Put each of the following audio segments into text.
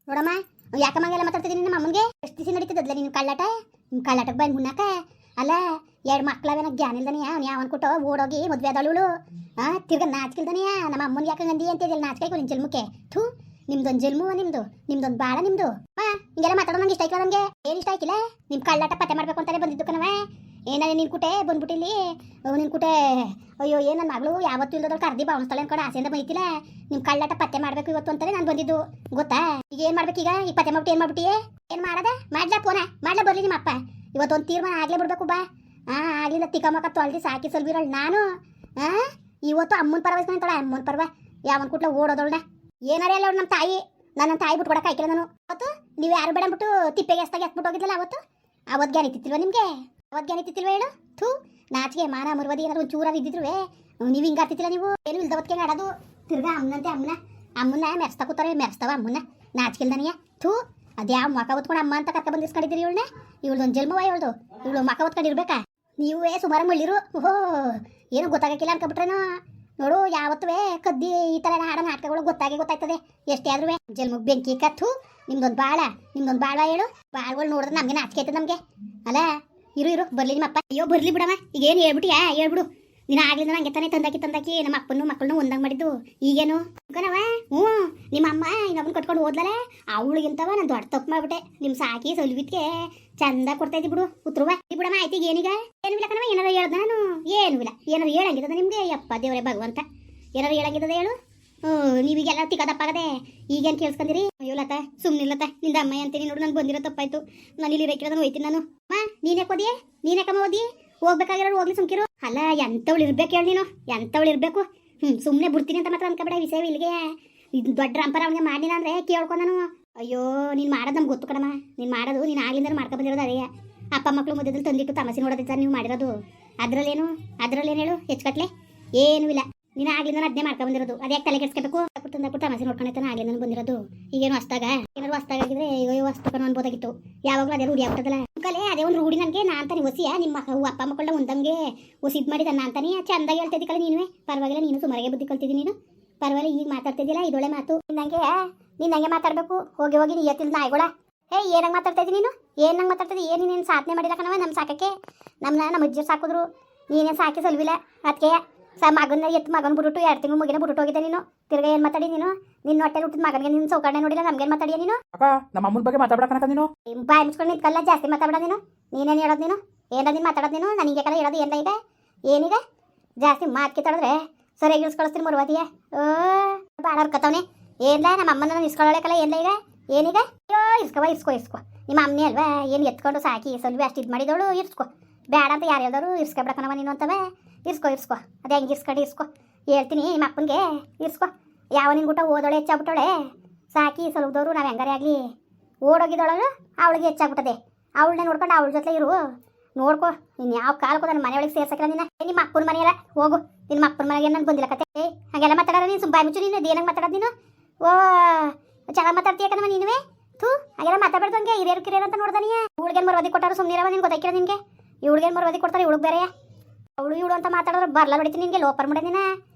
ನೋಡಮ್ಮ ಯಾಕಮ್ಮಂಗೆಲ್ಲ ಮಾತಾಡ್ತಿದ್ದೀನಿ ನಿಮ್ಮ ಅಮ್ಮನಿಗೆ ಎಷ್ಟು ದಿವಸ ನಡೀತದಲ್ಲ ನೀನು ಕಳ್ಳಾಟ ನಿಮ್ಮ ಕಳ್ಳಾಟಕ್ಕೆ ಬಂದು ಮುನ್ನಾಕ ಅಲ್ಲ ಎರಡು ಮಕ್ಳವೇನ ಜ್ಞಾನ ಇಲ್ದನೆಯ ಅವ್ನು ಯಾವನ್ ಕೊಟ್ಟು ಓಡೋಗಿ ಮದುವೆ ಆದವಳು ತಿರ್ಗ ನಾಚಿಕಿಲ್ದನೆಯ ನಮ್ಮ ಅಮ್ಮನಿಗೆ ಯಾಕೆ ಗಂದಿ ಅಂತಿದ್ದಿಲ್ಲ ನಾಚಿಕೆ ನಿನ್ನ ಜಲ್ಮಕ್ಕೆ ಥೂ ನಿಮ್ದೊಂದು ಜಲ್ಮುವ ನಿಮ್ದೊಂದು ಬಾಳ ನಿಮ್ದು ಹಿಂಗೆಲ್ಲ ಮಾತಾಡೋ ನಂಗೆ ಇಷ್ಟ ಆಯ್ತು ನಮಗೆ ಏನು ಇಷ್ಟ ಆಯ್ಕಿಲ್ಲ ನಿಮ್ಮ ಕಳ್ಳಾಟ ಪತ್ತೆ ಮಾಡಬೇಕು ಅಂತಾನೆ ಬಂದಿದ್ದು ಕಣವ ಏನಾದ್ರೆ ನಿನ್ ಕುಟೆ ಬಂದ್ಬಿಟ್ಟಿಲ್ಲಿ ನಿನ್ ಕುಟೆ ಅಯ್ಯೋ ಏನು ನನ್ನ ಮಗಳು ಯಾವತ್ತೂ ಇಲ್ಲದವ್ರು ಕರ್ದಿ ಬಾವಣಿಸ್ತಾಳೆ ಅನ್ಕೊಂಡು ಆಸೆಯಿಂದ ಬೈತಿಲ್ಲ ನಿಮ್ಮ ಕಳ್ಳಾಟ ಪತ್ತೆ ಮಾಡಬೇಕು ಇವತ್ತು ಅಂತಾನೆ ನಾನು ಬಂದಿದ್ದು ಗೊತ್ತಾ ಈಗ ಏನು ಮಾಡ್ಬೇಕೀಗ ಈಗ ಪತ್ತೆ ಮಾಡ್ಬಿಟ್ಟು ಏನು ಮಾಡ್ಬಿಟ್ಟಿಯೇ ಏನು ಮಾಡದ ಮಾಡ್ಲಾ ಫೋನ ಮಾಡ್ಲಾ ಬರ್ಲಿ ನಿಮ್ಮ ಅಪ್ಪ ಇವತ್ತೊಂದು ತೀರ್ಮಾನ ಆಗ್ಲೇ ಬಿಡ್ಬೇಕು ಬಾ ಆಗ್ಲಿಲ್ಲ ತಿಕ್ಕಮ್ಮಕ್ಕ ತೊಳ್ದಿ ಸಾಕಿ ಸಲ್ಬಿರೋಳು ನಾನು ಇವತ್ತು ಅಮ್ಮನ ಪರ ವಹಿಸ್ಕೊಂತಾಳೆ ಅಮ್ಮನ ಪರ್ವ ಯಾವನ್ ಕುಟ್ಲ ಓಡೋದವಳನ್ನ ಏನಾರೇ ಅಲ್ಲ ಅವ್ಳು ನಮ್ಮ ತಾಯಿ ನನ್ನ ತಾಯಿ ಬಿಟ್ಕೊಡಕ್ಕೆ ಆಯ್ಕಿಲ್ಲ ನಾನು ಅವತ್ತು ನೀವು ಯಾರು ಬೇಡ ಅಂದ್ಬಿಟ್ಟು ತಿಪ್ಪೆಗೆ ಎಸ್ತಾಗ ಎಸ್ಬಿಟ್ಟು ಹೋಗಿದ್ಲಲ್ಲ ಅವತ್ತು ಜ್ಞಾನ ಇತ್ತಿಲ್ವ ನಿಮಗೆ ಅವತ್ತು ಜ್ಞಾನ ಇತ್ತಿಲ್ವ ಹೇಳು ಥೂ ನಾಚಿಗೆ ಮಾನ ಮರುವದಿ ಏನಾದ್ರು ಒಂದು ಚೂರಾರು ಇದ್ದಿದ್ರು ನೀವು ಹಿಂಗೆ ಆಡ್ತಿತ್ತಿಲ್ಲ ನೀವು ಏನು ಇಲ್ದವತ್ಗೆ ಆಡೋದು ತಿರ್ಗಾ ಅಮ್ಮನಂತೆ ಅಮ್ಮನ್ನ ಮೆರೆಸ್ತಾ ಕೂತಾರೆ ಮೆರೆಸ್ತಾವ ಅಮ್ಮನ್ನ ನಾಚಿಕೆಲ್ದನಿಯ ಥೂ ಅದ್ಯಾವ ಮಕ ಹೊತ್ಕೊಂಡು ಅಮ್ಮ ಅಂತ ಕರ್ಕ ಬಂದಿಸ್ಕೊಂಡಿದ್ದೀರಿ ಇವಳನ್ನ ಇವಳದೊಂದು ಜನ್ಮವ ಇವಳು ಮಕ ಹೊತ್ಕೊಂಡಿರ್ಬೇಕಾ ನೀವೇ ಸುಮಾರು ಮಳ್ಳಿರು ಓಹೋ ಏನು ಗೊತ್ತಾಗಕ್ಕಿಲ್ಲ ಅನ್ಕೊಬಿಟ್ರೇನೋ ನೋಡು ಯಾವತ್ತುವೆ ಕದ್ದಿ ಈ ಥರ ಹಾಡೋ ನಾಟಕಗಳು ಗೊತ್ತಾಯ್ತದೆ ಎಷ್ಟೇ ಆದ್ರೂ ಜಲ್ಮಗ್ ಬೆಂಕಿ ಕತ್ತು ನಿಮ್ದೊಂದು ಬಾಳ ಹೇಳು ಬಾಳ್ಗಳು ನೋಡಿದ್ರೆ ನಮಗೆ ನಾಚಿಕೆ ಆಯ್ತದೆ ನಮಗೆ ಅಲ್ಲ ಇರು ಬರ್ಲಿ ನಿಮ್ಮಪ್ಪ ಅಯ್ಯೋ ಬರ್ಲಿ ಬಿಡಮ್ಮ ಈಗ ಏನು ಹೇಳ್ಬಿಡು ನೀನು ಆಗ್ಲಿಂದ ನಂಗೆ ತಾನೇ ತಂದಾಕಿ ನಮ್ಮ ಅಪ್ಪನ್ನು ಮಕ್ಕಳನ್ನು ಒಂದಂಗೆ ಮಾಡಿದ್ದು ಈಗೇನು ಕಣವ ನಿಮ್ಮ ಅಮ್ಮ ಇನ್ನೊಬ್ಬನ ಕಟ್ಕೊಂಡು ಹೋದ್ಲಲ್ಲ ಅವಳಿಗಿಂತವ ನಾನು ದೊಡ್ಡ ತಪ್ಪು ಮಾಡ್ಬಿಟ್ಟೆ ನಿಮ್ಮ ಸಾಕಿ ಸಲ್ವಿತ್ಗೆ ಚಂದ ಕೊಡ್ತಾ ಇದ್ದಿ ಬಿಡು ಉತ್ತರವ ಬಿಡಮ್ಮ ಆಯ್ತು ಈಗ ಏನಿಲ್ಲ ಕಣವ ಏನಾರು ಹೇಳ್ದ ನಾನು ಏನಾರು ಹೇಳಂಗಿದ್ದದ ನಿಮಗೆ ಯಪ್ಪ ದೇವರೇ ಭಗವಂತ ಏನಾರು ಹೇಳಂಗಿದ್ದದ ಹೇಳು ನೀವೀಗೆಲ್ಲ ತಿಕ್ಕದಪ್ಪಾಗದೆ ಈಗೇನು ಕೇಳಿಸ್ಕೊಂಡಿರಿ ಅಯ್ಯೋ ಲತ ಸುಮ್ಮನಿಲ್ಲತ್ತ ನಿಂದ ಅಮ್ಮ ಅಂತೀನಿ ನೋಡು ನಾನು ಬಂದಿರೋ ತಪ್ಪಾಯ್ತು ನಾನು ಇಲ್ಲಿ ರೇಕಿರೋದನ್ನು ಹೋಯ್ತೀನಿ ನಾನು ನೀನೇ ಓದಿಯೇ ನೀನೇ ಕಮ್ಮ ಓದಿ ಹೋಗ್ಬೇಕಾಗಿರೋರು ಹೋಗ್ಲಿ ಸುಮ್ಕಿರು ಅಲ್ಲ ಎಂಥವಳು ಇರ್ಬೇಕು ಹೇಳಿ ನೀನು ಎಂಥವಳು ಇರಬೇಕು ಸುಮ್ಮನೆ ಬಿಡ್ತೀನಿ ಅಂತ ಮಾತ್ರ ಅನ್ಕೊಬೇಡ ವಿಷಯ ಇಲ್ಲಿಗೆ ಇದು ದೊಡ್ಡ ರಂಪರ ಅವನಿಗೆ ಮಾಡಿನ ಅಂದರೆ ಕೇಳ್ಕೊ ನಾನು ಅಯ್ಯೋ ನೀನು ಮಾಡೋದು ನಮ್ಗೆ ಗೊತ್ತು ಕಣಮ್ಮ ನೀನು ಮಾಡೋದು ನೀನು ಆಗ್ಲಿಂದ ಮಾಡ್ಕೊಬಂದಿರೋದು ಅದೇ ಅಪ್ಪ ಮಕ್ಕಳು ಮಧ್ಯದಲ್ಲಿ ತಂದಿಟ್ಟು ತಮಸಿ ನೋಡೋದಿತ್ತ ನೀವು ಮಾಡಿರೋದು ಅದರಲ್ಲೇನು ಹೇಳು ಹೆಚ್ಚುಕಟ್ಲೆ ಏನೂ ಇಲ್ಲ ನೀನು ಆಗ್ಲಿಂದ ಅದನ್ನೇ ಮಾಡ್ಕೊಂಬಂದಿರೋದು ಅದೇ ತಲೆ ಕೆಡ್ಸ್ಕೋಬೇಕು ತಂದಾಕು ತಮಸಿ ನೋಡ್ಕೊಂಡೈತೆ ಆಗ್ಲಿಂದ ಬಂದಿರೋದು ಈಗೇನು ಏನಾದ್ರು ಹೊಸ್ತಾಗಿದ್ರೆ ಅಯ್ಯೋ ಹೊಸ್ತಕನು ಅನ್ಬೋದಾಗಿತ್ತು ಯಾವಾಗಲೂ ಅದೇ ರೂಢಿ ಆಗ್ತದಲ್ಲ ಕಲೆ ಅದೇ ಒಂದು ರೂಢಿ ನನಗೆ ನಾನು ತಾನೆ ಹೊಸಿಯ ನಿಮ್ಮ ಅಪ್ಪ ಮಕ್ಕಳನ್ನ ಒಂದಂಗೆ ಹೊಸಿದ್ ಮಾಡಿದ ನಾನು ತಾನೇ ಚಂದಾಗಿ ಹೇಳ್ತಿದ್ದಿ ಕಲೆ ನೀನು ಪರವಾಗಿಲ್ಲ ನೀನು ಸುಮಾರಿಗೆ ಬುದ್ಧಿ ಕಲ್ತಿದ್ದೀನಿ ನೀನು ಪರವಾಗಿಲ್ಲ ಈಗ ಮಾತಾಡ್ತಿದ್ದಿಲ್ಲ ಇದೊಳ್ಳೆ ಮಾತು ನಿನ್ನಂಗೆ ಮಾತಾಡಬೇಕು ಹೋಗಿ ನೀ ಎತ್ತಿಲ್ ನಾಯಿಗಳ ಏನಂಗೆ ಮಾತಾಡ್ತಾ ಇದ್ದೀನಿ ನೀನು ಏನಂಗೆ ಮಾತಾಡ್ತಿದ್ದಿ ಏನು ನೀನು ಸಾಧನೆ ಮಾಡಿಲ್ಲ ಕಣವ ನಮ್ಮ ಸಾಕಕ್ಕೆ ನಮ್ಮ ಅಜ್ಜಿ ಸಾಕಿದ್ರು ನೀನೇನು ಸಾಕಿ ಸಲ್ವಿಲ್ಲ ಅದಕ್ಕೆ ಮಗನ ಮಗನ ಬಿಟ್ಟು 2 ತಿಂಗಳು ಮುಗಿನ ಬಿಟ್ಟು ಹೋಗಿದ್ದೆ ನೀನು ತಿರ್ಗಾ ಏನು ಮಾತಾಡಿ ನೀನು ನಿನ್ನ ಹೊಟ್ಟೆ ಹುಟ್ಟಿದ ಮಗನಿಗೆ ನಿನ್ನ ಸೌಕರ್ಯ ನೋಡಿಲ್ಲ ನಮ್ಗೇನು ಮಾತಾಡಿಯ ನೀನು ನಮ್ಮ ಅಮ್ಮನ ಬಗ್ಗೆ ಮಾತಾಡಕ ನೀನು ಬಾಯಿ ಮುಚ್ಕೊಂಡು ನಿಂತ್ಕಲ್ಲ ಜಾಸ್ತಿ ಮಾತಾಡ ನೀನೇನು ಹೇಳೋದು ನೀನು ನೀನು ಮಾತಾಡೋದು ನೀನು ನನಗೆ ಕಲ ಹೇಳೋದು ಏನೀಗ ಜಾಸ್ತಿ ಮಾತು ಕಿತ್ತಾಡಿದ್ರೆ ಸರಿಯಾಗಿ ಇಳಿಸ್ಕೊಳಿಸ್ತೀನಿ ಮರುವಾದಿಯ ಬಾಳ ಕತ್ತವನೆ ಏನ್ಲ ನಮ್ಮ ಅಮ್ಮನ ಇಸ್ಕೊಳ್ಳೋಕಲ್ಲ ಏನೀಗ ಅಯ್ಯೋ ಇಸ್ಕೋ ನಿಮ್ಮ ಅಮ್ಮನೇ ಅಲ್ವಾ ಏನು ಎತ್ಕೊಂಡು ಸಾಕಿ ಸಲ್ವಿ ಅಷ್ಟು ಇದು ಮಾಡಿದವಳು ಇರ್ಸ್ಕೊ ಬೇಡ ಅಂತ ಯಾರು ಹೇಳ್ದವರು ಇರ್ಸ್ಕೊಬಿಡಕನವ ನೀನು ಅಂತವೆ ಇರ್ಸ್ಕೊ ಅದೇ ಹೆಂಗೆ ಇರ್ಸ್ಕೊ ಹೇಳ್ತೀನಿ ನಿಮ್ಮ ಅಪ್ಪನಿಗೆ ಇರ್ಸ್ಕೊ ಯಾವ ನಿನ್ ಊಟ ಓದೋಳೆ ಹೆಚ್ಚಾಗ್ಬಿಟ್ಟವಳೆ ಸಾಕಿ ಸಲುದವರು ನಾವು ಹೆಂಗಾರೆ ಆಗಲಿ ಓಡೋಗಿದ್ದವಳು ಅವಳಿಗೆ ಹೆಚ್ಚಾಗ್ಬಿಟ್ಟದೆ ಅವಳನ್ನೇ ನೋಡ್ಕೊಂಡು ಅವಳ ಜೊತೆ ಇರು ನೋಡ್ಕೊ ಇನ್ನು ಯಾವ ಕಾಲಕ್ಕೂ ನನ್ನ ಮನೆಯೊಳಗೆ ಸೇರ್ಸಕ್ಕಿಲ್ಲ ನೀನು ನಿಮ್ಮ ಅಪ್ಪನ ಮನೆಯಲ್ಲ ಹೋಗು ನಿಮ್ಮ ಅಪ್ಪನ ಮನೆಗೆ ನಾನು ಬಂದಿಲ್ಲ ಕತೆ ಹಾಗೆಲ್ಲ ಮಾತಾಡೋಣ ನೀನು ಸುಬ್ಬಾಯಿ ಮುಚ್ಚು ನೀನು ಏನಂಗೆ ಮಾತಾಡೋದು ನೀನು ಓ ಚೆನ್ನಾಗಿ ಮಾತಾಡ್ತೀಯ ಕಣವ ನೀನುವೇ ಥೂ ಹಾಗೆಲ್ಲ ಮಾತಾಡ್ಬಾರ್ದು ಹಂಗೆ ಹಿರಿಯರು ಅಂತ ನೋಡ್ದಾನಿಯ ಇವಳಿಗೇನು ಮರವದಿ ಕೊಟ್ಟಾರು ಸುಮ್ಮನಿರವ ನಿನ್ಗೆ ಗೊತ್ತಾಕಿಲ್ಲ ನಿನಗೆ ಇವಳಿಗೇನು ಮರವದಿ ಕೊಡ್ತಾರೆ ಇವಳಿಗೆ ಬೇರೆ ಅವಳು ಅಂತ ಮಾತಾಡೋರು ಬರ್ಲ ಹೊಡಿತೀನಿ ನಿನಗೆ ಲೋಪರ್ ಮುಡೆ ನೀನು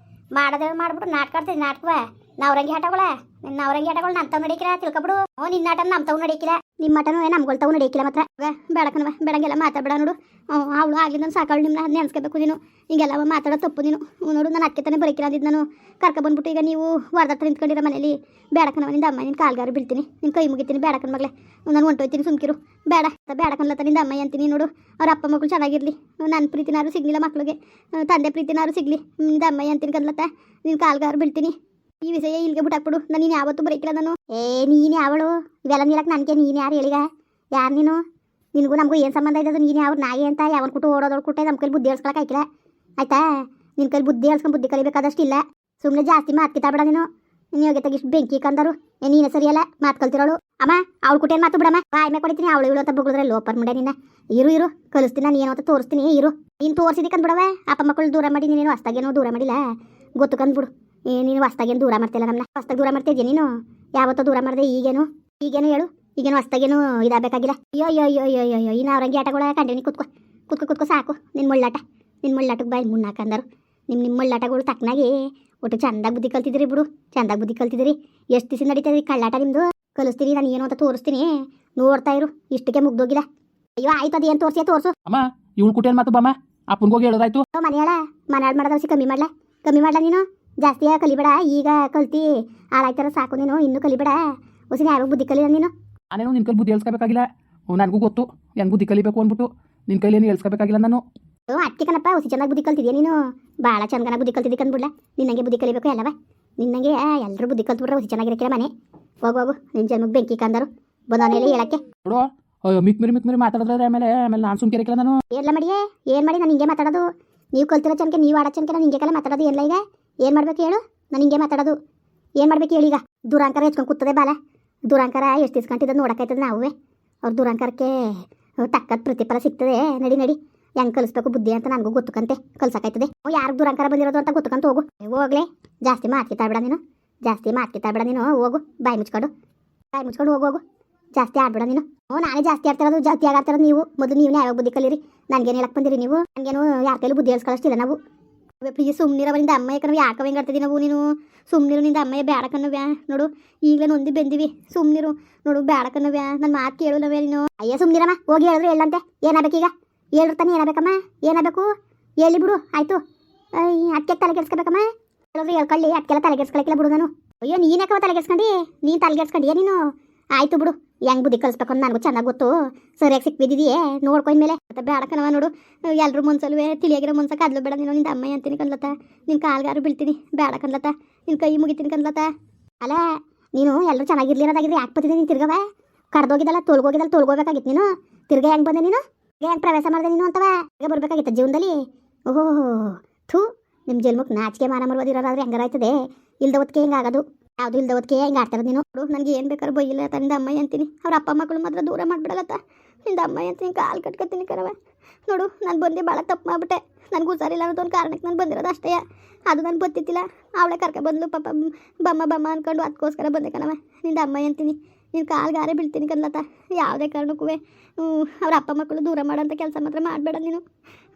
ಮಾಡೋದೇ ಮಾಡ್ಬಿಟ್ಟು ನಾಟಕ ಆಡ್ತೀನಿ ನಾಟಕವ ನಾವ್ರಂಗಿ ಆಟಗಳ ನಾವ್ರಂಗಿ ಆಟಗಳು ನಮ್ಮ ತಾವು ನಡೀಕಿಲ್ಲ ತಿಳ್ಕೊಬಿಡು ನಿನ್ನ ಆಟ ನಮ್ಮ ತಾವು ನಡೀಕಿಲ್ಲ ನಿಮ್ಮ ಆಟನೂ ನಮ್ಗಳು ತಾವು ನಡೀಕಿಲ್ಲ ಮಾತ್ರ ಬೇಡಕನವ ಬೆಳಗ್ಗೆಲ್ಲ ಮಾತಾಡ್ಬೇಡ ನೋಡು ಅವಳು ಆಗಿದ್ದ ಸಾಕಳು ನಿಮ್ಮನ್ನ ನೆನ್ಸ್ಕೋಬೇಕು ನೀನು ಹಿಂಗೆಲ್ಲ ಮಾತಾಡೋ ತಪ್ಪು ನೀನು ನೋಡು ನಾನು ಅಕ್ಕೆ ತಾನೇ ಬರೀಕಿಲ್ಲ ಅಂದಿದ್ದು ನಾನು ಕರ್ಕೊಬಂದ್ಬಿಟ್ಟು ಈಗ ನೀವು ಹೊರದತ್ರ ನಿಂತ್ಕೊಂಡಿರೋ ಮನೇಲಿ ಬೇಡಕನವ ನಿಂದ ಅಮ್ಮ ನಿನ್ನ ಕಾಲ್ಗಾರ ಬೀಳ್ತೀನಿ ನಿನ್ನ ಕೈ ಮುಗಿತೀನಿ ಬೇಡಕನ ಮಗಳೇ ನಾನು ಹೊಂಟೋಯ್ತೀನಿ ಸುಮ್ಕಿರು ಬೇಡಕನ್ಲತ್ತ ನಿಂದ ಅಮ್ಮ ಅಂತೀನಿ ನೋಡು ಅವ್ರ ಅಪ್ಪ ಮಕ್ಕಳು ಚೆನ್ನಾಗಿರಲಿ ನನ್ನ ಪ್ರೀತಿನಾರು ಸಿಗಲಿಲ್ಲ ಮಕ್ಳಿಗೆ ತಂದೆ ಪ್ರೀತಿನಾರು ಸಿಗಲಿ ನಿಂದ ಅಮ್ಮ ಅಂತೀನಿ ಕನ್ಲತ್ತ ನಿನ್ನ ಕಾಲ್ಗಾರ ಬೀಳ್ತೀನಿ ಈ ವಿಷಯ ಇಲ್ಲಿಗೆ ಬಿಟ್ಟಾಕ್ಬಿಡು ನಾನು ಯಾವತ್ತೂ ಬರೀಕಿಲ್ಲ ನಾನು ನೀನು ಯಾವಳು ಇವೆಲ್ಲ ನೀಲಕ್ಕೆ ನನಗೆ ನೀನು ಯಾರು ಹೇಳಿಗ ಯಾರು ನೀನು ನಿನಗೂ ನಮಗೂ ಏನು ಸಂಬಂಧ ಇದೆ ನೀನು ಯಾವ ನಾಯಿ ಅಂತ ಯಾವನ್ ಕುಟ್ಟು ಓಡೋದೊಳು ಕುಟ್ಟೆ ನಮ್ಮ ಕೈಲಿ ಬುದ್ಧಿ ಹೇಳ್ಸ್ಕೊಳಕ್ಕೆ ಆಯ್ಕಿಲ್ಲ ಆಯ್ತಾ ನಿನ್ನ ಕೈಲಿ ಬುದ್ಧಿ ಹೇಳ್ಸ್ಕೊಂಡು ಬುದ್ಧಿ ಕಲಿಬೇಕಾದಷ್ಟು ಇಲ್ಲ ಸುಮ್ಮನೆ ಜಾಸ್ತಿ ಮಾತು ಕಿತ್ತಾಬೇಡ ನೀನು ನೀವು ತೆಗಿಷ್ಟು ಬೆಂಕಿ ಕಂದರು ನೀನೇ ಸರಿಯಲ್ಲ ಮಾತು ಕಲ್ತಿರೋಳು ಅಮ್ಮ ಅವಳು ಕುಟ್ಟೇನು ಮಾತು ಬಿಡಮ್ಮ ಬಾಯಿ ಮೇಲೆ ಕೊಡ್ತೀನಿ ಅವಳು ಇವಳು ಅಂತ ಬುಗುಳಿದ್ರೆ ಲೋಪರ್ ಮುಡೆ ನಿನ್ನ ಇರು ಕಲಿಸ್ತೀನಿ ನಾನು ಏನೋ ಅಂತ ತೋರಿಸ್ತೀನಿ ನೀನು ತೋರಿಸಿದಕ್ಕೆ ಅಂದ್ಬಿಡವೆ ಅಪ್ಪ ಮಕ್ಕಳು ದೂರ ಮಾಡಿ ನೀನು ಹೊಸ್ತಾಗೇನೋ ದೂರ ಮಾಡಿಲ್ಲ ಗೊತ್ತು ಕಂದ್ಬಿಡು ನೀನು ಹೊಸ್ತಾಗೇನು ದೂರ ಮಾಡ್ತಿಲ್ಲ ನಮ್ಮನ್ನ ಹೊಸ್ತಾಗ ದೂರ ಮಾಡ್ತಿದ್ಯಾ ನೀನು ಯಾವತ್ತೋ ದೂರ ಮಾಡಿದೆ ಈಗೇನು ಹೇಳು ಈಗೇನು ಹೊಸ್ತಾಗೇನು ಇದಾಗಬೇಕಾಗಿಲ್ಲ ಅಯ್ಯೋ ಇನ್ನು ಅವ್ರಂಗೆ ಆಟಗಳ ಕಂಟಿನ್ಯೂ ಕುತ್ಕೊ ಸಾಕು ನಿನ್ನ ಮುಳ್ಳಾಟಕ್ಕೆ ಬಾಯಿ ಮುನ್ನಾಕಂದರು ನಿಮ್ಮ ಮುಳ್ಳಾಟಗಳು ತಕ್ಕನಾಗಿ ಒಟ್ಟು ಚಂದಾಗಿ ಬುದ್ಧಿ ಕಲ್ತಿದ್ದೀರಿ ಬಿಡು ಚಂದಾಗಿ ಬುದ್ಧಿ ಕಲ್ತಿದ್ದೀರಿ ಎಷ್ಟು ದಿವಸ ನಡೀತದೆ ಕಳ್ಳಾಟ ನಿಮ್ಮದು ಕಲಿಸ್ತೀನಿ ನಾನು ಏನು ಅಂತ ತೋರಿಸ್ತೀನಿ, ನೋಡ್ತಾ ಇರು. ಇಷ್ಟಕ್ಕೆ ಮುಗ್ದೋಗಿಲ್ಲ. ಅಯ್ಯೋ ಆಯ್ತು, ಅದೇನು ತೋರ್ಸು. ಅಮ್ಮ ಇವಳು ಕುಟೇನ್ ಮಾತು ಬಾಮ ಅಪ್ಪನ್ಗೋಗಿ ಹೇಳೋದಾಯ್ತು. ಮನೆಯಾಳ ಮಾಡೋದವ್ಸಿ ಕಮ್ಮಿ ಮಾಡ್ಲಾ ನೀನು. ಜಾಸ್ತಿ ಕಲಿಬೇಡ, ಈಗ ಕಲ್ತಿ ಹಾಳಾಯ್ತಾರ ಸಾಕು ನೀನು. ಇನ್ನೂ ಕಲಿಬೇಡ, ಹೊಸಿನ ಯಾರು ಬುದ್ಧಿ ಕಲಿಲ್ಲ ನೀನು. ನಾನೇನು ನಿನ್ನ ಕೈಲಿ ಬುದ್ಧಿ ಹೇಳ್ಸ್ಕೋಬೇಕಾಗಿಲ್ಲ, ನನಗೂ ಗೊತ್ತು ಹೆಂಗೆ ಬುದ್ಧಿ ಕಲಿಬೇಕು ಅಂದ್ಬಿಟ್ಟು. ನಿನ್ನ ಕೈಲಿ ಏನು ಹೇಳ್ಸ್ಕೋಬೇಕಾಗಿಲ್ಲ ನಾನು. ಅದಕ್ಕೆ ಕಣಪ್ಪ, ಹೊಸಿ ಚೆನ್ನಾಗಿ ಬುದ್ಧಿ ಕಲ್ತಿದ್ಯಾ ನೀನು. ಭಾಳ ಚಂದನ ಬುದ್ಧಿ ಕಲ್ತಿದ್ದಿ ಕಂದ್ಬಿಡ್ಲ. ನಿನ್ನಂಗೆ ಬುದ್ಧಿ ಕಲಿಬೇಕು ಎಲ್ಲವ. ನಿನ್ನಂಗೆ ಎಲ್ಲರೂ ಬುದ್ಧಿ ಕಲ್ತ್ಬಿಟ್ರೆ ಹೊಸಿ ಚೆನ್ನಾಗಿರಕ್ಕಿಲ್ಲ ಮನೆ. ಹೋಗು ನಿನ್ನ ಜನ್ಮಕ್ಕೆ ಬೆಂಕಿ ಕಂದರು ಬಂದವನೇಲಿ ಹೇಳಕ್ಕೆ. ನೋಡು ಮಿಕ್ ಮೇರಿ ಮಾತಾಡಿದ್ರೆ ಆಮೇಲೆ ನಾನು ಸುಮ್ಕೆ ಇರಕ್ಕಿಲ್ಲ ನಾನು. ಎಲ್ಲ ಮಾಡಿಯೇ ಏನು ಮಾಡಿ ನಾನು ಹಿಂಗೆ ಮಾತಾಡೋದು? ನೀವು ಕಲ್ತಿರೋ ಚನ್ಕೆ, ನೀವು ಆಡೋ ಚನ್ಕೆ ನಾನು ಹಿಂಗೆ ಮಾತಾಡೋದು ಎಲ್ಲ. ಈಗ ಏನು ಮಾಡ್ಬೇಕು ಹೇಳು? ನಾನು ಹಿಂಗೆ ಮಾತಾಡೋದು ಏನು ಮಾಡ್ಬೇಕು ಹೇಳಿ? ಈಗ ದುರಾಂಕಾರ ಹೆಚ್ಕೊಂಡು ಕೂತದೆ ಬಾಲ. ದುರಾಂಕಾರ ಎಷ್ಟು ಇಸ್ಕೊಂತಿದ್ದು ನೋಡೋಕ್ಕಾಯ್ತದೆ ನಾವೇ. ಅವ್ರ ದುರಾಂಕಾರಕ್ಕೆ ತಕ್ಕದ ಪ್ರತಿಫಲ ಸಿಗ್ತದೆ. ನಡಿ ಹೆಂಗೆ ಕಲಿಸ್ಬೇಕು ಬುದ್ಧಿ ಅಂತ ನನಗೂ ಗೊತ್ತುಕಂತೆ ಕಲ್ಸೋಕ್ಕಾಯ್ತದೆ. ಯಾರಿಗೆ ದುರಾಂಕಾರ ಬಂದಿರೋದು ಅಂತ ಗೊತ್ತುಕಂತ ಹೋಗು. ಹೋಗ್ಲೇ ಜಾಸ್ತಿ ಮಾತ್ಕಿತಾಡ್ಬೇಡ ನೀನು. ಹೋಗು, ಬಾಯಿ ಮುಚ್ಕೊಂಡು ಹೋಗು. ಜಾಸ್ತಿ ಆಡ್ಬೇಡ ನೀನು. ನಾನೇ ಜಾಸ್ತಿ ಆಡ್ತಿರೋದು, ಜಾಸ್ತಿ ಆಡ್ತಿರೋದು ನೀವು. ಮೊದಲು ನೀವೇ ಯಾವಾಗ ಬುದ್ಧಿ ಕಲೀರಿ. ನನಗೇನು ಹೇಳಕ್ಕೆ ಬಂದಿರಿ ನೀವು? ನನಗೇನು ಯಾರ ಕೈಲಿ ಬುದ್ಧಿ ಹೇಳ್ಸ್ಕೊಳ್ಳೋಷ್ಟಿಲ್ಲ ನಾವು. ಪ್ಲೀಸ್ ಸುಮ್ಮನಿರವ. ನಿಂದ ಅಮ್ಮ ಯಾಕಂದ್ರೆ ಯಾಕೆ ಹೆಂಗೆ ಆಡ್ತಿದ್ದೀವಿ ನಾವು? ನೀನು ಸುಮ್ಮನಿರು. ನಿಂದ ಅಮ್ಮಯ್ಯ ಬೇಡಕನ್ನವ್ಯಾ ನೋಡು. ಈಗಲೇ ನೊಂದಿ ಬೆಂದಿವಿ. ಸುಮ್ಮನಿರು ನೋಡು, ಬೇಡಕನ್ನವ್ಯಾ. ನನ್ನ ಮಾತು ಕೇಳಲ್ಲವ್ಯಾ ನೀನು. ಅಯ್ಯ ಸುಮ್ಮನಿರಮ್ಮ. ಹೋಗಿ ಹೇಳಿದ್ರು ಹೇಳಂತೆ. ಏನಾಗಬೇಕೀಗ? ಹೇಳಿರ್ತಾನೆ. ಏನಾಗಬೇಕು ಹೇಳಿ ಬಿಡು. ಆಯಿತು. ಅದಕ್ಕೆ ತಲೆ ಕೆಡ್ಸ್ಕೊಬೇಕಮ್ಮ. ಹೇಳಿದ್ರು ಹೇಳ್ಕೊಳ್ಳಿ. ಅದಕ್ಕೆಲ್ಲ ತಲೆ ಕೆಡ್ಸ್ಕೊಳಕ್ಕಿಲ್ಲ ಬಿಡು ನಾನು. ಅಯ್ಯೋ ನೀನ್ಯಾಕವ ತಲೆ ಕೆಡ್ಸ್ಕೊಂಡು? ನೀನು ತಲೆ ಕೆಡ್ಸ್ಕೊಂಡಿಯಾ ನೀನು? ಆಯಿತು ಬಿಡು. ಹೆಂಗೆ ಬುದ್ಧಿ ಕಲಿಸ್ಬೇಕು ಅಂತ ನನಗೂ ಚೆನ್ನಾಗಿ ಗೊತ್ತು. ಸರಿಯಾಗಿ ಸಿಕ್ಬಿದ್ದಿದೆಯೇ ನೋಡ್ಕೊಂಡ್ಮೇಲೆ. ಮತ್ತೆ ಬೇಡಕನವ ನೋಡು. ಎಲ್ಲರೂ ಮನ್ಸಲ್ವೇ ತಿಳಿಯಾಗಿರೋ ಮನ್ಸ ಕದ್ಲು ಬೇಡ ನೀನು. ನಿಂದ ಅಮ್ಮಯ್ಯ ಅಂತೀನಿ ಕನ್ಲತ್ತ. ನಿನ್ನ ಕಾಲ್ಗಾರು ಬೀಳ್ತೀನಿ ಬೇಡ ಕನ್ಲತ್ತ. ನಿನ್ನ ಕೈ ಮುಗಿತೀನಿ ಕನ್ಲತ್ತ. ಅಲ್ಲ ನೀನು ಎಲ್ಲರೂ ಚೆನ್ನಾಗಿರ್ಲಿ ಅನ್ನೋದಾಗಿದ್ರೆ ಯಾಕೆ ಬಂದಿದ್ದೆ ನೀನು? ತಿರ್ಗವ ಕಡ್ದೋಗಿದ್ದಲ್ಲ, ತೊಳ್ಗೋಬೇಕಾಗಿತ್ತು ನೀನು. ತಿರ್ಗ ಹೆಂಗೆ ಬಂದೆ ನೀನು? ಹೆಂಗೆ ಪ್ರವೇಶ ಮಾಡಿದೆ ನೀನು ಅಂತವ? ಈಗ ಬರಬೇಕಾಗಿತ್ತು ಜೀವನದಲ್ಲಿ. ಓಹೋ ಥೂ, ನಿಮ್ಮ ಜನ್ಮಕ್ಕೆ ನಾಚಿಕೆ ಮಾನ ಮರ್ಬೋದಿರೋದಾದ್ರೆ ಹೆಂಗಾರಾಯ್ತದೆ? ಇಲ್ದವತ್ಕೆ ಹೆಂಗಾಗೋದು? ಯಾವುದು ಇಲ್ದವತ್ಕೆ ಹಿಂಗೆ ಆಡ್ತಾರದು ನೀನು. ನೋಡು ನನಗೆ ಏನು ಬೇಕಾದ್ರೂ ಬೈಯಿಲ್ಲ. ನಿಂದ ಅಮ್ಮಯ್ಯ ಅಂತೀನಿ. ಅವ್ರ ಅಪ್ಪ ಮಕ್ಕಳು ಮಾತ್ರ ದೂರ ಮಾಡಿಬಿಡಲತ್ತ. ನಿಂದ ಅಮ್ಮಯ್ಯ ಅಂತೀನಿ, ಕಾಲು ಕಟ್ಕೊತೀನಿ ಕರವ. ನೋಡು ನಾನು ಬಂದೆ ಭಾಳ ತಪ್ಪು ಮಾಡಿಬಿಟ್ಟೆ. ನನಗೂ ಹುಷಾರಿಲ್ಲ ಅನ್ನೋದು ಒಂದು ಕಾರಣಕ್ಕೆ ನಾನು ಬಂದಿರೋದು ಅಷ್ಟೇ. ಅದು ನನಗೆ ಗೊತ್ತಿತ್ತಿಲ್ಲ. ಅವಳೆ ಬಂದ್ಲು ಪಾಪ ಬಮ್ಮ ಅಂದ್ಕೊಂಡು ಅದಕ್ಕೋಸ್ಕರ ಬಂದೆ ಕಣವ. ನಿಂದ ಅಮ್ಮಯ್ಯ ಅಂತೀನಿ. ನೀನು ಕಾಲ್ಗಾರೆ ಬೀಳ್ತೀನಿ ಕನ್ಲತ್ತ. ಯಾವುದೇ ಕಾರಣಕ್ಕೂ ಅವ್ರ ಅಪ್ಪ ಮಕ್ಕಳು ದೂರ ಮಾಡೋಂಥ ಕೆಲಸ ಮಾತ್ರ ಮಾಡಬೇಡ ನೀನು.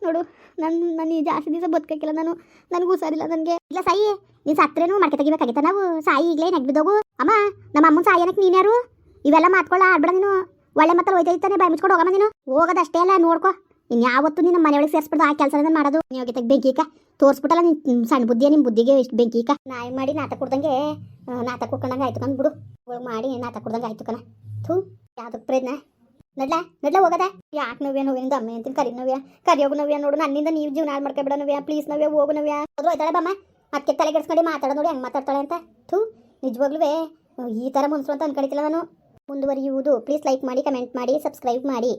ನೋಡು ನಾನು ಈ ಜಾಸ್ತಿ ದಿವಸ ಬದುಕಕ್ಕಿಲ್ಲ ನಾನು. ನನಗೂ ಹುಷಾರಿಲ್ಲ ನನಗೆ. ಇಲ್ಲ ಸಾಯಿ, ನೀನು ಸತ್ರೇನು ಮಾಡ್ಕೆ ತೆಗಿಬೇಕಾಗಿತ್ತ ನಾವು? ಸಾಯಿ ಈಗಲೇ ನೆಗ್ಬಿದ್ದೋಗು. ಅಮ್ಮ ನಮ್ಮ ಅಮ್ಮನ ಸಾಯಿ ಏನಕ್ಕೆ ನೀನು ಯಾರು? ಇವೆಲ್ಲ ಮಾತ್ಕೊಳ್ಳ ಆಡ್ಬೇಡ ನೀನು. ಒಳ್ಳೆ ಮತ್ತೆ ಹೋಯ್ತಾನೆ ಬಾಯಿ ಮುಚ್ಕೊಂಡು ಹೋಗಮ್ಮ ನೀನು. ಹೋಗೋದಷ್ಟೇ ಅಲ್ಲ, ನೋಡ್ಕೊ. ಇನ್ನು ಯಾವತ್ತು ನಿನ್ನ ಮನೆಯೊಳಗೆ ಸೇರಿಸ್ಬಿಡ್ದು ಆ ಕೆಲಸ ಮಾಡೋದು. ನೀವು ಹೋಗಿ ತೆಗಿ ಬೆಂಕಿಕ ತೋರಿಸ್ಬಿಟ್ಟಲ್ಲ ನಿನ್ನ ಸಣ್ಣ ಬುದ್ಧಿಯ. ನಿಮ್ಮ ಬುದ್ಧಿಗೆ ಇಷ್ಟು ಬೆಂಕಿಕ ನಾಯಿ ಮಾಡಿ ನಾಟಕ ಕೊಡ್ದಂಗೆ ನಾಟಕ ಕೊಡ್ಕೊಂಡಂಗೆ ಆಯ್ತು ಕಣ್ ಬಿಡು. ಮಾಡಿ ನಾಟಕ ಕೊಡ್ದಂಗೆ ಆಯ್ತು ಕಣ. ಥೂ, ಯಾವುದಕ್ಕೆ ಪ್ರಯತ್ನ? ನಡ್ಲ ಹೋಗದ. ಯಾಕೆ ನೋವ್ಯಾ? ನೋವಿನಿಂದ ಅಮ್ಮ ಅಂತೀನಿ. ಕರಿಯೋಗು ನೋವ್ಯಾ. ನೋಡು ನನ್ನಿಂದ ನೀವು ಜೀವನ ಹಾಳು ಮಾಡ್ಕೊಬೇಡ ನೋವ್ಯಾ. ಪ್ಲೀಸ್ ನೋವ್ಯಾ, ಹೋಗು ನೋವ್ಯಾ. ಹೋದ್ರು ಹೋಯ್ತಾಳೆ ಬಮ್ಮ. ಅದಕ್ಕೆ ತಲೆ ಕೆಡ್ಸ್ಕೊಂಡು ಮಾತಾಡೋದು ನೋಡಿ ಹೆಂಗೆ ಮಾತಾಡ್ತಾಳೆ ಅಂತ. ಥೂ, ನಿಜವಾಗ್ಲೂ ಈ ಥರ ಮನ್ಸು ಅಂತ ಅನ್ಕೊಂಡಿತಿಲ್ಲ ನಾನು. ಮುಂದುವರಿಯುವುದು. ಪ್ಲೀಸ್ ಲೈಕ್ ಮಾಡಿ, ಕಮೆಂಟ್ ಮಾಡಿ, ಸಬ್ಸ್ಕ್ರೈಬ್ ಮಾಡಿ.